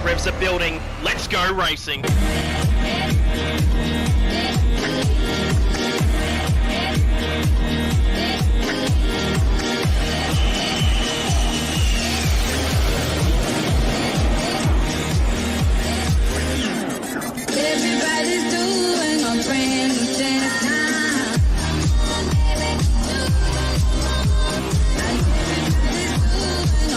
revs are building. Let's go racing. Everybody's doing a brand new thing now. Everybody's doing a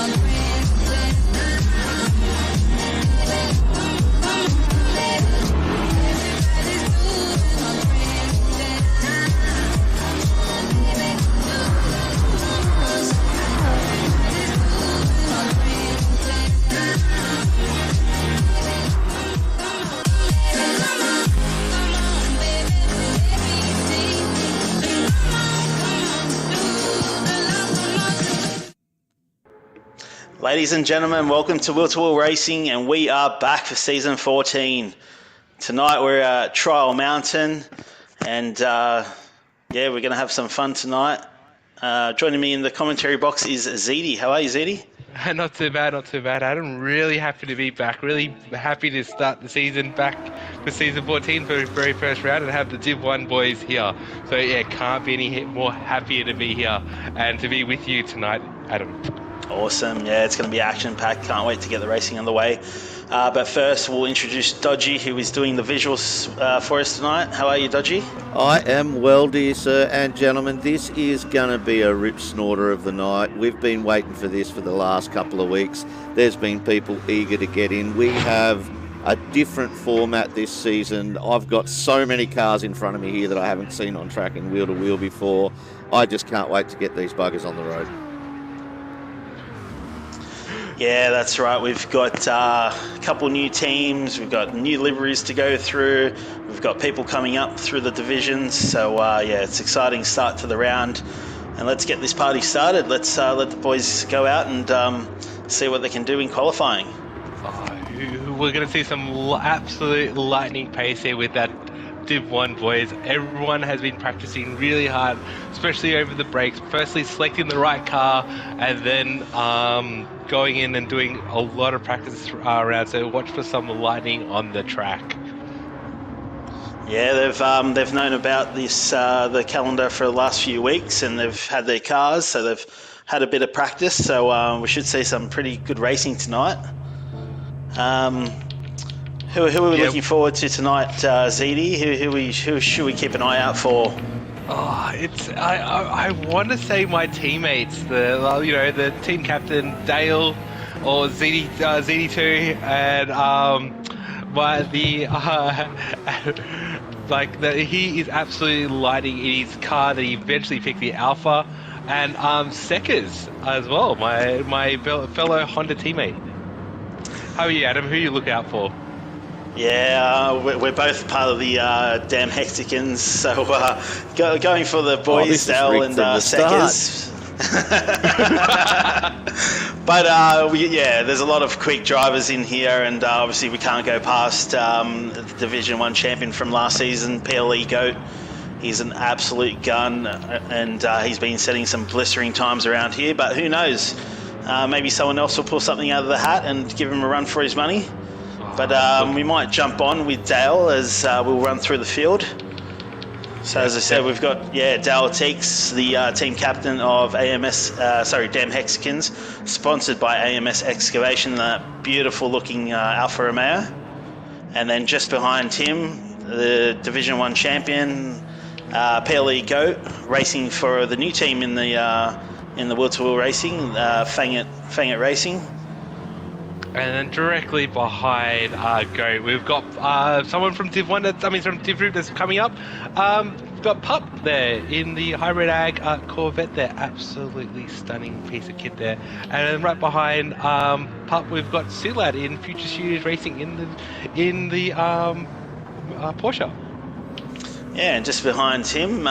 brand new thing now. Everybody's doing a brand new thing Ladies and gentlemen, welcome to W2W Racing, and we are back for season 14. Tonight we're at Trial Mountain, and we're going to have some fun tonight. Joining me in the commentary box is Zedi. How are you, Zedi? Not too bad, not too bad, Adam. Really happy to be back. Really happy to start the season back for season 14 for the very first round and have the Div 1 boys here. So yeah, can't be any more happier to be here and to be with you tonight, Adam. Awesome. Yeah, it's going to be action-packed. Can't wait to get the racing underway. But first, we'll introduce Dodgy, who is doing the visuals for us tonight. How are you, Dodgy? I am well, dear sir and gentlemen. This is going to be a rip snorter of the night. We've been waiting for this for the last couple of weeks. There's been people eager to get in. We have a different format this season. I've got so many cars in front of me here that I haven't seen on track in wheel-to-wheel before. I just can't wait to get these buggers on the road. Yeah, that's right. We've got a couple new teams. We've got new liveries to go through. We've got people coming up through the divisions. So, it's an exciting start to the round. And let's get this party started. Let's let the boys go out and see what they can do in qualifying. We're going to see some absolute lightning pace here with that Div 1 boys. Everyone has been practicing really hard, especially over the breaks. Firstly, selecting the right car, and then going in and doing a lot of practice around. So watch for some lightning on the track. Yeah, they've known about this the calendar for the last few weeks, and they've had their cars, so they've had a bit of practice. So we should see some pretty good racing tonight. Who are we looking forward to tonight, Zedi? Who should we keep an eye out for? I want to say my teammates, the team captain Dale or ZD2, and he is absolutely lighting in his car that he eventually picked, the Alpha, and Seckers as well, my fellow Honda teammate. How are you, Adam? Who you look out for? Yeah, we're both part of the damn Hexicans, so going for the boys, Dale and Seckers. But there's a lot of quick drivers in here, and obviously we can't go past the Division 1 champion from last season, PLE Goat. He's an absolute gun, and he's been setting some blistering times around here, but who knows? Maybe someone else will pull something out of the hat and give him a run for his money. But we might jump on with Dale as we'll run through the field. So as I said, we've got Dale Teeks, the team captain of Damn Hexicans, sponsored by AMS Excavation, the beautiful looking Alfa Romeo. And then just behind him, the Division 1 champion, PLE Goat, racing for the new team in the Will-to-Will Racing, Fang It Racing. And then directly behind Go, we've got someone from Div 1, from Div Group that's coming up. We've got Pup there in the Hybrid Ag Corvette there. Absolutely stunning piece of kit there. And then right behind Pup, we've got Silad in Future Studios Racing in the Porsche. Yeah, and just behind him,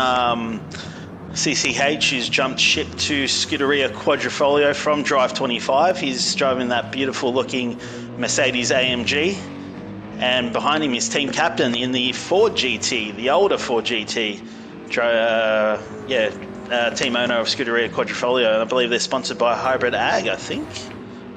CCH, who's jumped ship to Scuderia Quadrifoglio from Drive 25. He's driving that beautiful looking Mercedes AMG. And behind him is team captain in the Ford GT, the older Ford GT. Team owner of Scuderia Quadrifoglio. And I believe they're sponsored by Hybrid Ag, I think.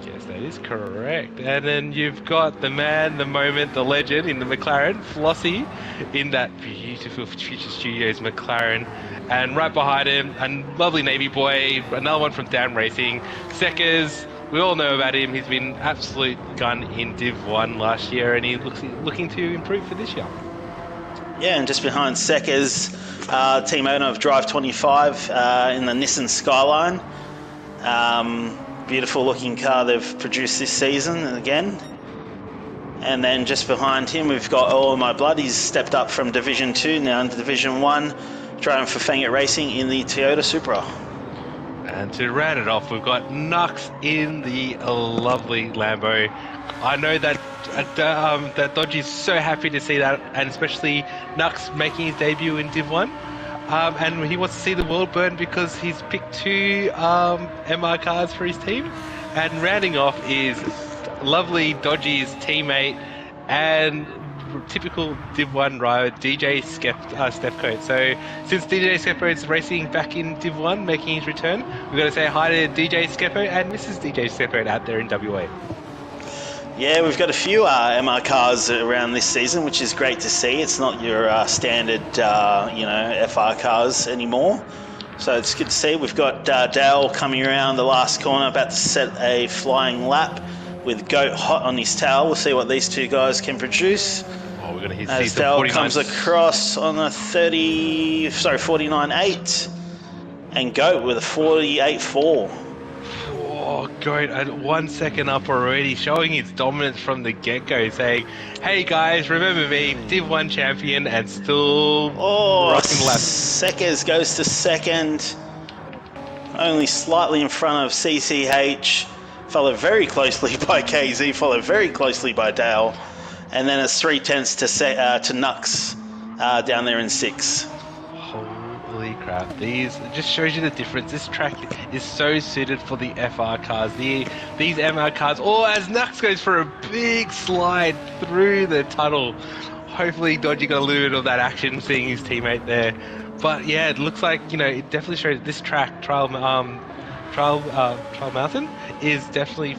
Yes, that is. is correct. And then you've got the man, the moment, the legend in the McLaren, Flossie, in that beautiful Future Studios McLaren. And right behind him, a lovely Navy boy, another one from Down Racing, Seckers. We all know about him. He's been absolute gun in Div 1 last year, and he's looking to improve for this year. Yeah, and just behind Seckers, team owner of Drive 25 in the Nissan Skyline. Beautiful looking car they've produced this season again. And then just behind him, we've got All My Blood. He's stepped up from Division 2 now into Division 1, driving for Fang It Racing in the Toyota Supra. And to round it off, we've got Nux in the lovely Lambo. I know that that Dodgy's so happy to see that, and especially Nux making his debut in Div 1. And he wants to see the world burn because he's picked 2 MR cars for his team. And rounding off is lovely Dodgy's teammate and typical Div 1 driver, DJ Stefcoat. So since DJ Stefcoat's racing back in Div 1, making his return, we've got to say hi to DJ Stefcoat and Mrs. DJ Stefcoat out there in WA. Yeah, we've got a few MR cars around this season, which is great to see. It's not your standard, FR cars anymore. So it's good to see. We've got Dale coming around the last corner, about to set a flying lap with Goat hot on his tail. We'll see what these two guys can produce. Oh, we're going to hit As Dale comes across on a 49.8, and Goat with a 48.4. Oh, Goat at 1 second up already, showing his dominance from the get-go, saying, hey guys, remember me, Div 1 champion and still rocking laps. Seckers goes to second, only slightly in front of CCH, followed very closely by KZ, followed very closely by Dale, and then it's 0.3 to Nux down there in 6. Holy crap, these just shows you the difference. This track is so suited for the FR cars. These MR cars, as Nux goes for a big slide through the tunnel. Hopefully Dodgy got a little bit of that action seeing his teammate there. But yeah, it looks like, it definitely shows this track, Trial Mountain, is definitely,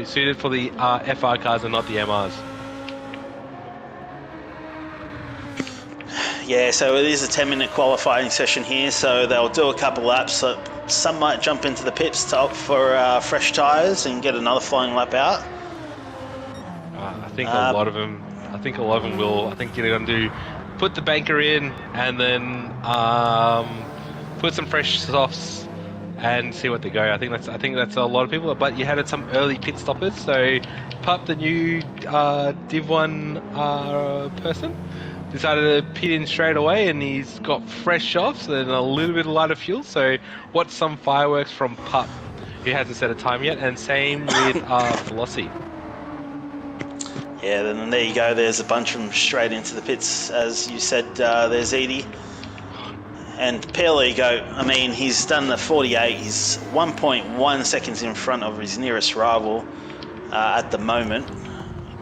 suited for the FR cars and not the MRs. Yeah, so it is a 10-minute qualifying session here, so they'll do a couple laps. So some might jump into the pit stop for fresh tyres and get another flying lap out. I think a lot of them will. I think they're going to put the banker in and then put some fresh softs and see what they go. I think that's a lot of people. But you had some early pit stoppers. So Pup, the new Div 1 person, decided to pit in straight away, and he's got fresh softs and a little bit of lighter fuel. So watch some fireworks from Pup, who hasn't set a time yet, and same with Flossie. Yeah, then there you go. There's a bunch of them straight into the pits. As you said, there's Edie. And PLE Goat, he's done the 48. He's 1.1 seconds in front of his nearest rival at the moment.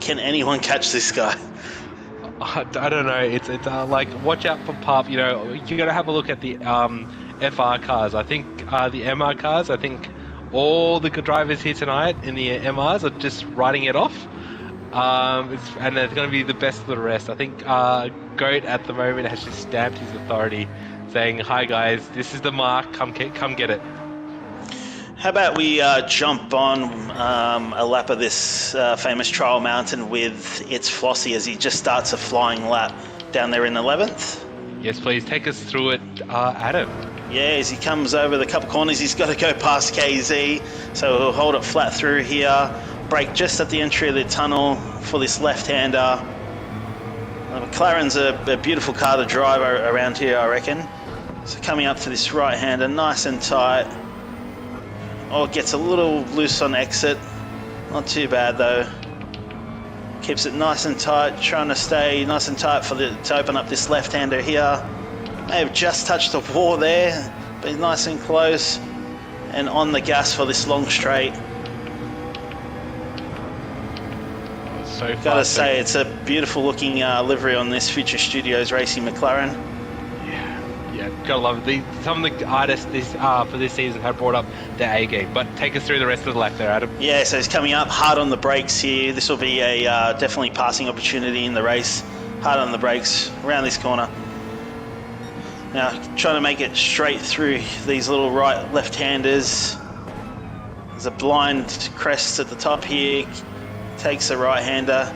Can anyone catch this guy? I don't know. It's like, watch out for Pup. You got to have a look at the FR cars. I think the MR cars, all the good drivers here tonight in the MRs are just riding it off. And it's going to be the best of the rest. I think Goat at the moment has just stamped his authority, saying, hi guys, this is the mark, come get it. How about we jump on a lap of this famous Trial Mountain with It's Flossie as he just starts a flying lap down there in 11th. Yes, please, take us through it, Adam. Yeah, as he comes over the couple corners, he's got to go past KZ, so he'll hold it flat through here, brake just at the entry of the tunnel for this left-hander. McLaren's a beautiful car to drive around here, I reckon. So coming up to this right-hander, nice and tight. Oh, it gets a little loose on exit. Not too bad though. Keeps it nice and tight, trying to stay nice and tight to open up this left-hander here. May have just touched the wall there, but nice and close. And on the gas for this long straight. So Gotta say, it's a beautiful looking livery on this Future Studios Racing McLaren. Yeah, Yeah, gotta love it. Some of the artists for this season have brought up their A game. But take us through the rest of the lap there, Adam. Yeah, so he's coming up hard on the brakes here. This will be a definitely passing opportunity in the race. Hard on the brakes around this corner. Now trying to make it straight through these little right left-handers. There's a blind crest at the top here. Takes the right-hander.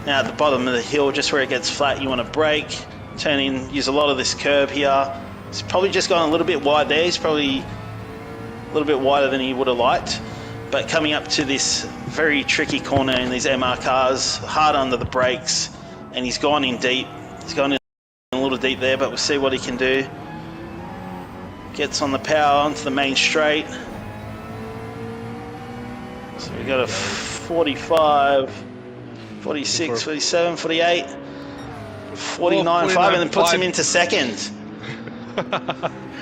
Now at the bottom of the hill, just where it gets flat, you want to brake. Turn in, use a lot of this curb here. He's probably just gone a little bit wide there. He's probably a little bit wider than he would have liked. But coming up to this very tricky corner in these MR cars, hard under the brakes, and he's gone in deep. He's gone in a little deep there, but we'll see what he can do. Gets on the power onto the main straight. So we've got a 45, 46, 47, 48. 49, 5, and then puts him into second.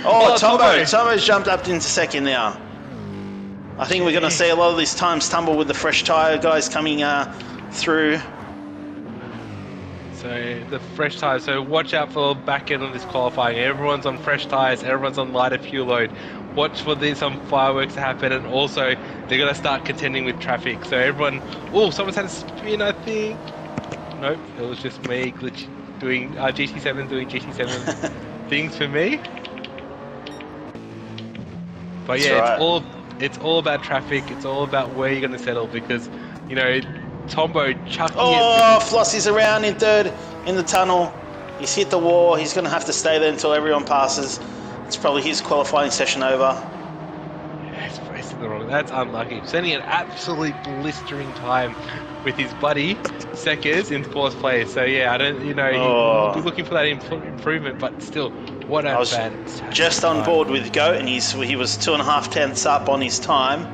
Tombo's jumped up into second now. I think we're going to see a lot of these times tumble with the fresh tyre guys coming through. So the fresh tyres, so watch out for the back end of this qualifying. Everyone's on fresh tyres, everyone's on lighter fuel load. Watch for some fireworks to happen, and also they're going to start contending with traffic. So everyone, someone's had a spin, I think. Nope, it was just me doing GT7 things for me. But That's yeah, right. it's all about traffic. It's all about where you're going to settle, because Tombo chucking it. Flossie's around in third in the tunnel. He's hit the wall. He's going to have to stay there until everyone passes. It's probably his qualifying session over. Yeah, he's racing the wrong. That's unlucky. Sending an absolutely blistering time with his buddy Seckers in fourth place. So yeah, I don't, you'll be looking for that improvement, but still, what a fantastic just on time. board with Goat, and he was 2.5 tenths up on his time.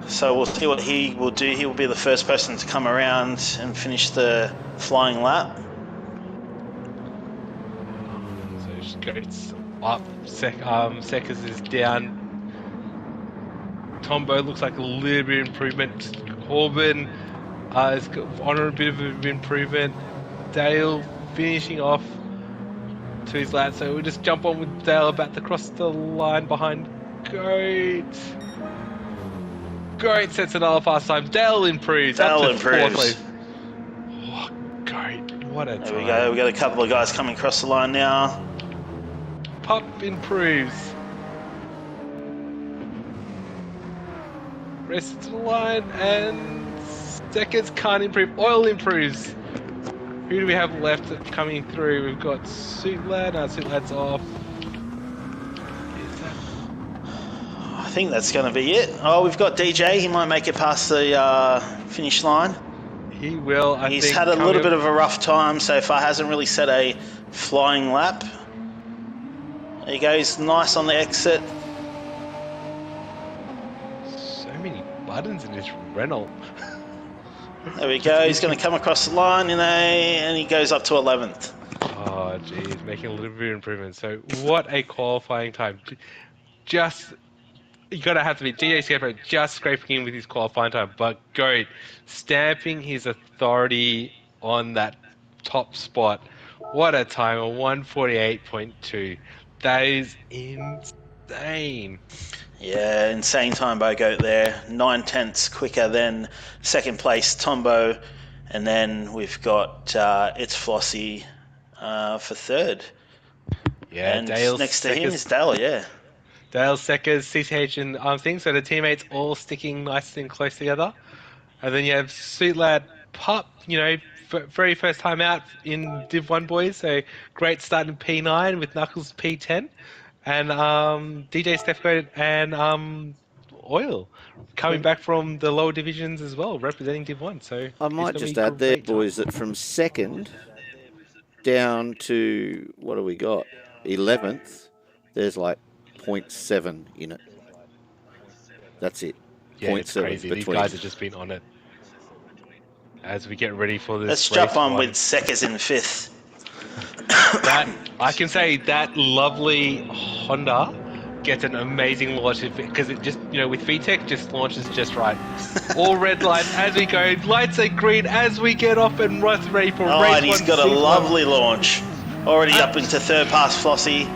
So we'll see what he will do. He will be the first person to come around and finish the flying lap. So Goat's up, Seckers is down. Tombo looks like a little bit of improvement. Corbin is on a bit of an improvement. Dale finishing off to his lap, so we'll just jump on with Dale about to cross the line behind Goat. Goat sets another fast time. Dale improves. Dale up to improves. fourth place. Oh, Goat, what a time. There we go. We've got a couple of guys coming across the line now. Pup improves. Rest to the line, and Seconds can't improve. Oil improves. Who do we have left coming through? We've got Suit Lad. No, Suit Lad's off. Is that... I think that's going to be it. Oh, we've got DJ. He might make it past the finish line. He will. He's had a little bit of a rough time so far. Hasn't really set a flying lap. There he goes. Nice on the exit. So many buttons in this Renault. There we go. He's going to come across the line and he goes up to 11th. Oh, geez, making a little bit of improvement. So, what a qualifying time! You gotta have to be DJ Scarecrow just scraping in with his qualifying time, but Goat stamping his authority on that top spot. What a time! A 1:48.2. That is insane. Yeah, insane time by Goat there. 9 tenths quicker than second place Tombo, and then we've got it's Flossie for third. Yeah, and Dale's next to him is Dale. Yeah. Dale, Seckers, CCH, and things. So the teammates all sticking nice and close together. And then you have Sweet Lad Pup, very first time out in Div 1 boys. So great start in P9 with Knuckles P10. And DJ Stefco and Oil coming back from the lower divisions as well, representing Div 1. So I might just add there, boys, that from second down to, what do we got? 11th, there's like 0.7 in it. That's it. Yeah, 0.7 it's crazy. between. These guys have just been on it. As we get ready for this Let's race jump on one. with Seckers in 5th. That I can say that lovely Honda gets an amazing launch because it just with VTEC just launches just right. All red lights as we go, lights are green as we get off and ready for race And he's one, got a seat one. lovely launch. Already up into third past Flossie.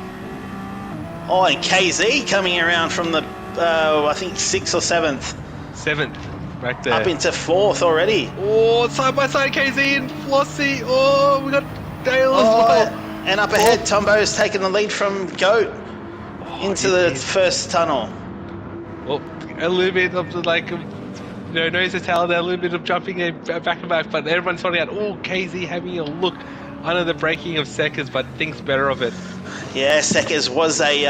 Oh, and KZ coming around from the, I think 6th or 7th. 7th, back there. Up into 4th already. Oh, side by side, KZ and Flossie. Oh, we got Dale as Oh, well. and up ahead, Tombo's taken the lead from Goat into the he's- first tunnel. Well, a little bit of the, like, nose to tail there, a little bit of jumping there, back and back, but everyone's finding out, oh, KZ having a look under the braking of Seckers, but thinks better of it. Yeah, Seckers was a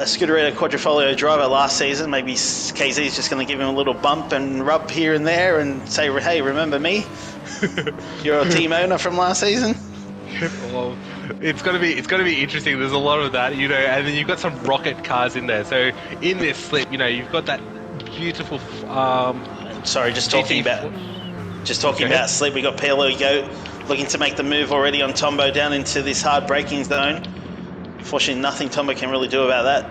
Scooterita Quadrifoglio driver last season. Maybe KZ's just going to give him a little bump and rub here and there and say, hey, remember me? You're a team owner from last season? Well, it's gonna be interesting. There's a lot of that, you know, and then you've got some rocket cars in there. So in this slip, you know, you've got that beautiful. Sorry, just talking about slip. We got PLE Goat looking to make the move already on Tombo down into this hard braking zone. Unfortunately, nothing Tombo can really do about that.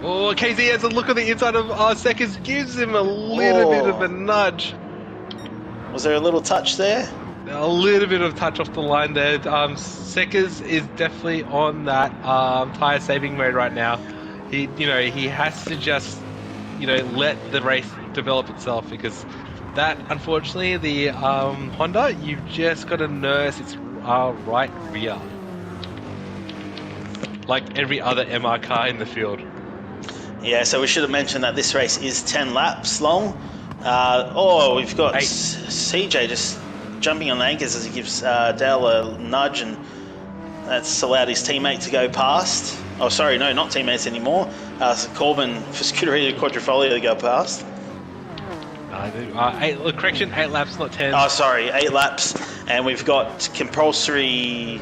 Oh, KZ has a look at the inside of Seckers, gives him a little bit of a nudge. Was there a little touch there? A little bit of touch off the line there. Seckers is definitely on that tire saving mode right now. He has to just, let the race develop itself, because that, unfortunately, the Honda, you've just got to nurse its right rear, like every other MR car in the field. Yeah, so we should have mentioned that this race is 10 laps long. We've got CJ just jumping on the anchors as he gives Dale a nudge, and that's allowed his teammate to go past. Oh, sorry, no, not teammates anymore. Corbin for Scooterita Quadrifoglio to go past. 8 laps, not 10. Oh, sorry, 8 laps, and we've got compulsory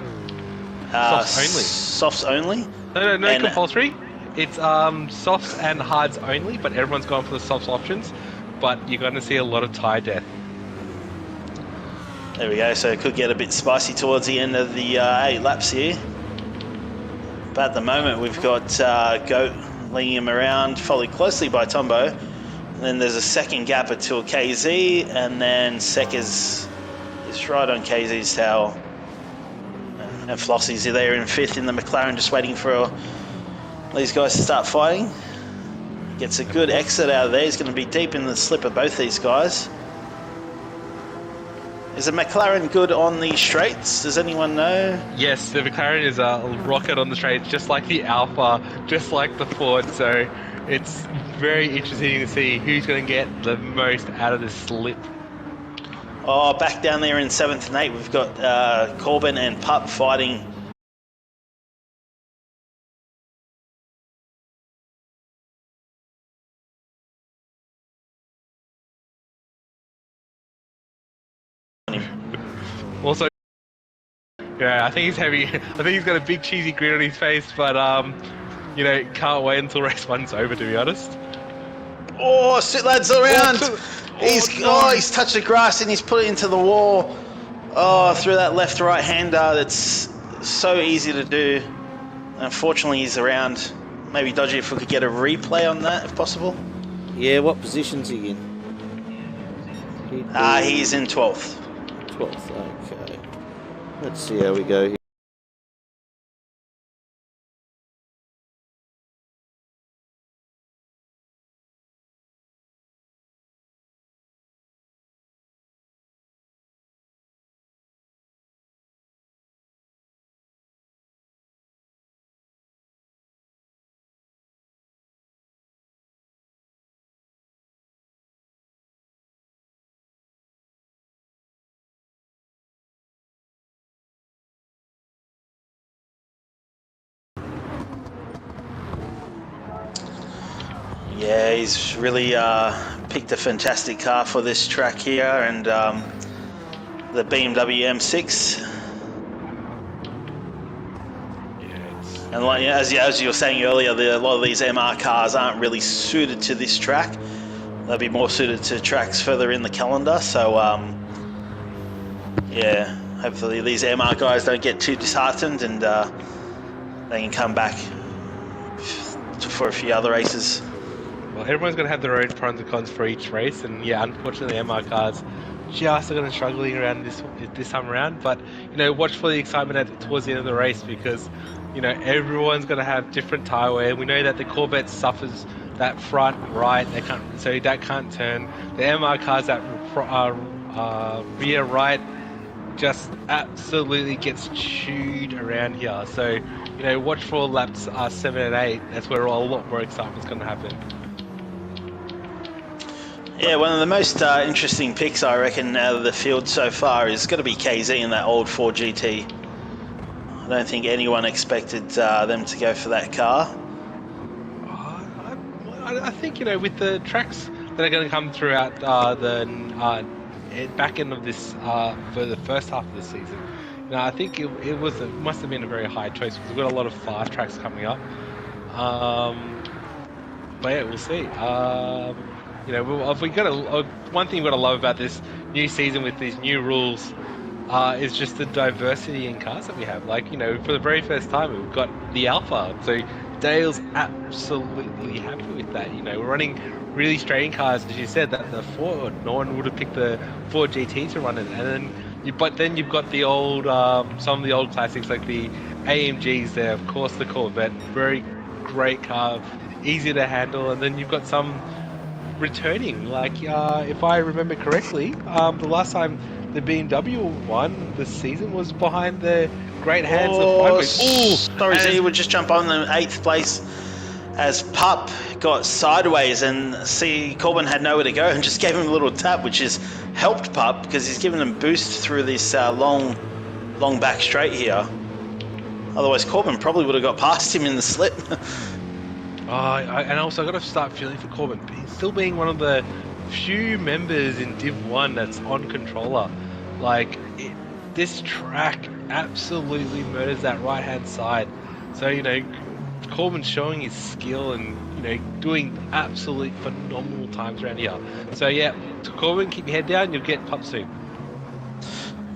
softs only. No, And- compulsory. It's softs and hards only, but everyone's gone for the softs options. But you're going to see a lot of tire death. There we go, so it could get a bit spicy towards the end of the 8 laps here. But at the moment, we've got Goat leading him around, followed closely by Tombo. And then there's a second gap until KZ, and then Seckers is right on KZ's tail. And Flossie's there in 5th in the McLaren, just waiting for these guys to start fighting. Gets a good exit out of there. He's going to be deep in the slip of both these guys. Is the McLaren good on the straights? Does anyone know? Yes, the McLaren is a rocket on the straight, just like the Alpha, just like the Ford. So it's very interesting to see who's going to get the most out of this slip. Oh, back down there in 7th and 8th, we've got Corbin and Pup fighting. Also, yeah, I think he's heavy. I think he's got a big cheesy grin on his face, but can't wait until race 1's over, to be honest. Oh, Sitlad's around. no. He's touched the grass and he's put it into the wall. Oh, through that left-right hander. That's so easy to do. Unfortunately, he's around. Maybe dodgy if we could get a replay on that, if possible. Yeah, what position's he in? He's in 12th. 12th, okay. Let's see how we go here. Yeah, he's really picked a fantastic car for this track here, and the BMW M6. And like, as you were saying earlier, a lot of these MR cars aren't really suited to this track. They'll be more suited to tracks further in the calendar. So, yeah, hopefully these MR guys don't get too disheartened, and they can come back for a few other races. Well, everyone's going to have their own pros and cons for each race, and yeah, unfortunately, MR cars just going to struggling around this time around. But watch for the excitement towards the end of the race, because everyone's going to have different tyre wear. We know that the Corvette suffers that front right, that can't turn. The MR cars that rear right just absolutely gets chewed around here. So watch for laps 7 and 8. That's where a lot more excitement's going to happen. Yeah, one of the most interesting picks, I reckon, out of the field so far is going to be KZ in that old 4GT. I don't think anyone expected them to go for that car. I think, with the tracks that are going to come throughout the back end of this, for the first half of the season, I think it must have been a very high choice, because we've got a lot of fast tracks coming up. But yeah, we'll see. One thing we've got to love about this new season with these new rules is just the diversity in cars that we have. Like, for the very first time, we've got the Alpha. So Dale's absolutely happy with that. We're running really strange cars, as you said, that the Ford, no one would have picked the Ford GT to run it. And then you've got the old, some of the old classics like the AMGs there, of course the Corvette, very great car, easy to handle. And then you've got some returning, like if I remember correctly, the last time the BMW won the season was behind the great hands of Sorry, Z would just jump on the 8th place as Pup got sideways, and Corbin had nowhere to go and just gave him a little tap, which has helped Pup because he's given him boost through this long back straight here. Otherwise Corbin probably would have got past him in the slip. And also I've got to start feeling for Corbin. He's still being one of the few members in Div 1 that's on controller. Like, this track absolutely murders that right-hand side. So, Corbin's showing his skill and, doing absolute phenomenal times around here. So, yeah, Corbin, keep your head down. You'll get Pup soon.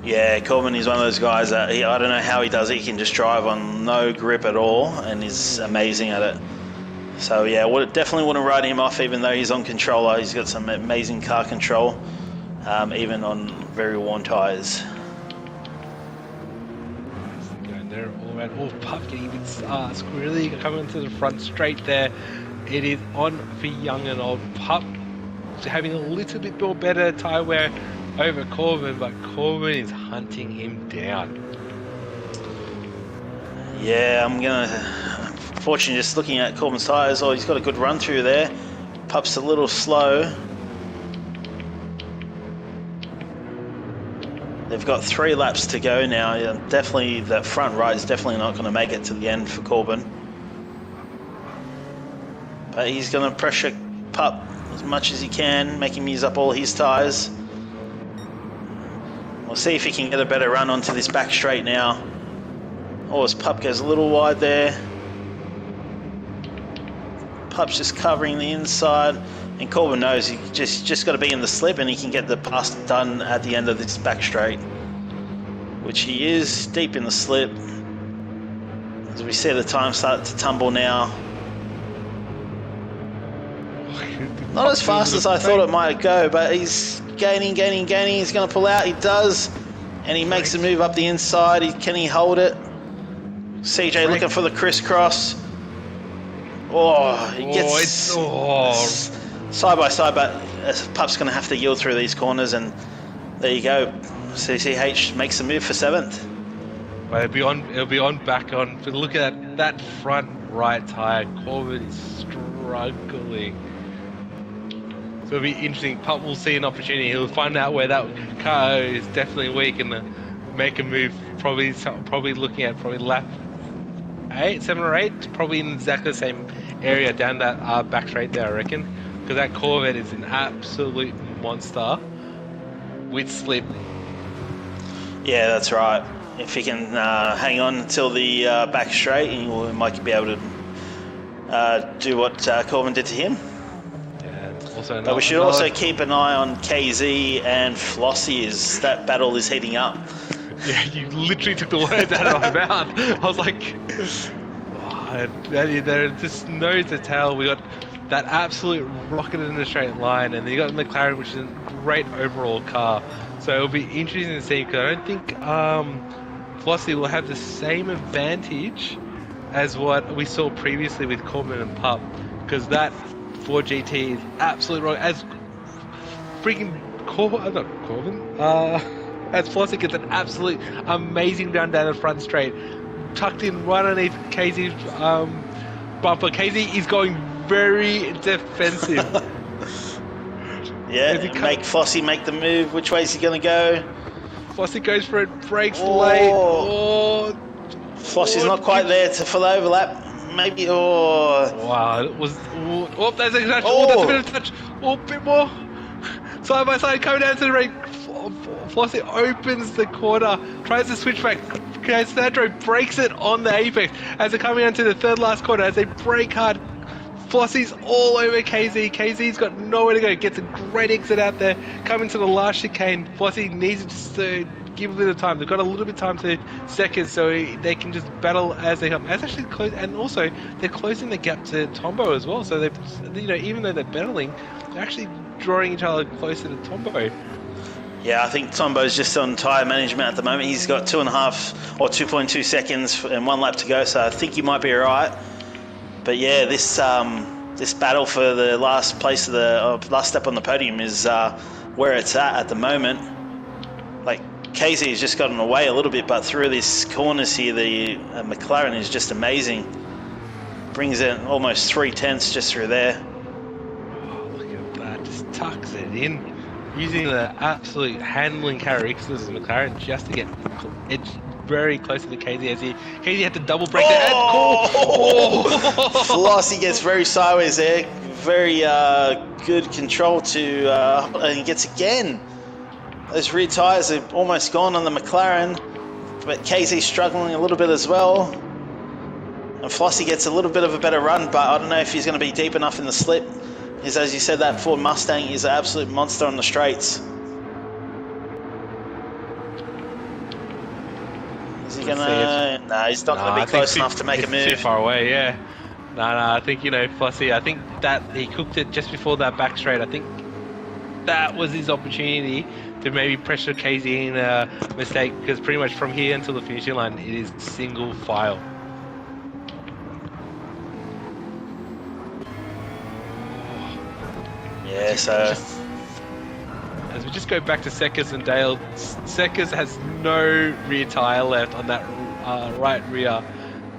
Yeah, Corbin is one of those guys that I don't know how he does it. He can just drive on no grip at all and is amazing at it. So yeah, definitely wouldn't write him off, even though he's on controller. He's got some amazing car control, even on very worn tyres. Going there all around. Pup getting a bit squirrely, coming to the front straight there. It is on for young and old. Pup having a little bit more better tyre wear over Corbin, but Corbin is hunting him down. Yeah, Fortunately, just looking at Corbin's tyres, he's got a good run through there. Pup's a little slow. They've got 3 laps to go now. Definitely, that front right is definitely not going to make it to the end for Corbin. But he's going to pressure Pup as much as he can, make him use up all his tyres. We'll see if he can get a better run onto this back straight now. His Pup goes a little wide there. Pup's just covering the inside, and Corbin knows he just got to be in the slip and he can get the pass done at the end of this back straight, which he is deep in the slip. As we see the time start to tumble now. Not as fast as I thought it might go, but he's gaining. He's going to pull out. He does, and he makes a move up the inside. Can he hold it? CJ looking for the crisscross. He gets side by side, but Pup's going to have to yield through these corners, and there you go. CCH makes a move for 7th. But it'll be on back on. But look at that front right tyre. Corbin is struggling. So it'll be interesting. Pup will see an opportunity. He'll find out where that car is definitely weak and make a move. Probably looking at lap 7 or 8, probably in exactly the same area down that back straight there, I reckon, because that Corvette is an absolute monster with slip. Yeah, that's right. If he can hang on until the back straight, he might be able to do what Corbin did to him. But we should also keep an eye on KZ and Flossie as that battle is heating up. Yeah, you literally took the words out of my mouth. I was like, there's just nose to tail. We got that absolute rocket in a straight line, and then you got McLaren, which is a great overall car. So it'll be interesting to see, because I don't think Flossie will have the same advantage as what we saw previously with Corbin and Pup, because that 4GT is absolutely wrong. As freaking not Corbin, as Flossie gets an absolute amazing run down the front straight, tucked in right underneath KZ's bumper. KZ is going very defensive. Yeah, make Flossie make the move. Which way is he going to go? Flossie goes for it, breaks late. Oh, Flossie's not quite there for the overlap. Maybe. Oh. Wow, it was. Oh, that's a touch. Oh, that's a bit of a touch. Oh, a bit more. Side by side, coming down to the ring. Flossie opens the corner, tries to switch back. Cassandro breaks it on the apex as they're coming onto the third last corner. As they break hard, Flossie's all over KZ. KZ's got nowhere to go. Gets a great exit out there. Coming to the last chicane. Flossie needs to give a bit of time. They've got a little bit of time to seconds, so they can just battle as they come. As actually close, and also they're closing the gap to Tombo as well. So they, even though they're battling, they're actually drawing each other closer to Tombo. Yeah, I think Tombo's just on tyre management at the moment. He's got 2.5 or 2.2 seconds and 1 lap to go, so I think he might be alright. But yeah, this battle for the last place of the last step on the podium is where it's at the moment. Like Casey has just gotten away a little bit, but through these corners here, the McLaren is just amazing. Brings in almost 3/10 just through there. Oh, look at that! Just tucks it in, using the absolute handling characteristics of McLaren just to get it very close to the KZ. As KZ had to double break that. Flossie gets very sideways there. Very good control to, and he gets again. Those rear tyres are almost gone on the McLaren, but KZ's struggling a little bit as well. And Flossie gets a little bit of a better run, but I don't know if he's going to be deep enough in the slip. Because as you said, that Ford Mustang is an absolute monster on the straights. Is he going to... No, he's not going to be close enough to make a move. Too far away, yeah. No, I think, Flossie, I think that he cooked it just before that back straight. I think that was his opportunity to maybe pressure KZ in a mistake, because pretty much from here until the finishing line, it is single file. Yeah, so... As we just go back to Seckers and Dale, Seckers has no rear tyre left on that right rear.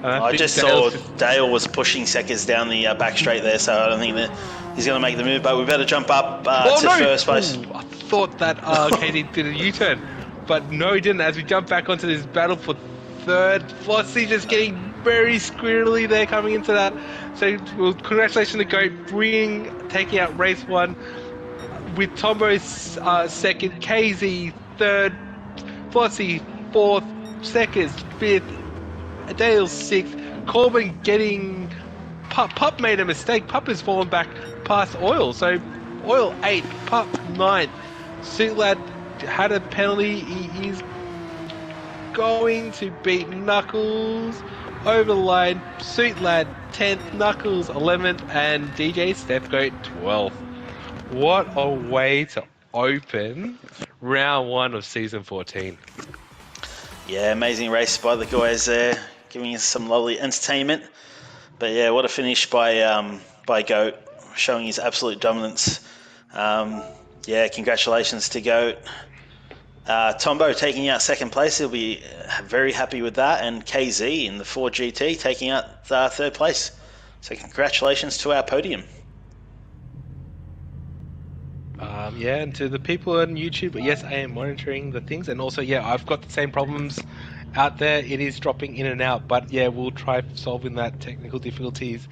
I just saw Dale was pushing Seckers down the back straight there, so I don't think that he's going to make the move, but we better jump up to first place. Ooh, I thought that KZ did a U-turn, but no, he didn't. As we jump back onto this battle for third, Flossie just getting very squirrely there coming into that. So, well, congratulations to Goat, taking out race 1 with Tombo's second, KZ third, Flossie fourth, Seckers fifth, Dale's sixth, Corbin getting... Pup made a mistake. Pup has fallen back past Oil. So Oil 8th, Pup 9th. Suit Lad had a penalty. He is going to beat Knuckles over the line. Suit Lad 10th, Knuckles 11th, and DJ Steph Goat 12th. What a way to open round 1 of season 14. Yeah, amazing race by the guys there, giving us some lovely entertainment. But yeah, what a finish by Goat, showing his absolute dominance. Yeah, congratulations to Goat. Tombo taking out second place, he'll be very happy with that, and KZ in the 4GT taking out third place. So congratulations to our podium. Yeah, and to the people on YouTube, yes, I am monitoring the things, and also, yeah, I've got the same problems out there. It is dropping in and out, but yeah, we'll try solving that technical difficulties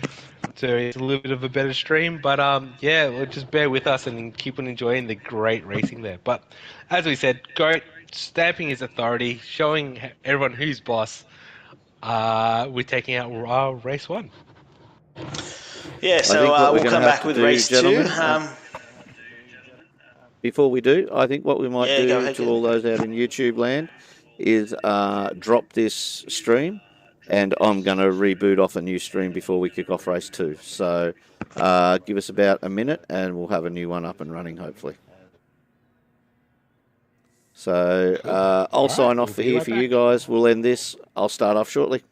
so it's a little bit of a better stream. But yeah, we'll just bear with us and keep on enjoying the great racing there. But as we said, Goat stamping his authority, showing everyone who's boss. We're taking out race 1. Yeah, so we'll come back with race 2. Before we do, I think what we might do to all those out in YouTube land is drop this stream, and I'm going to reboot off a new stream before we kick off race 2. So give us about a minute and we'll have a new one up and running, hopefully. So I'll sign off we'll be here right for you back. guys. We'll end this. I'll start off shortly.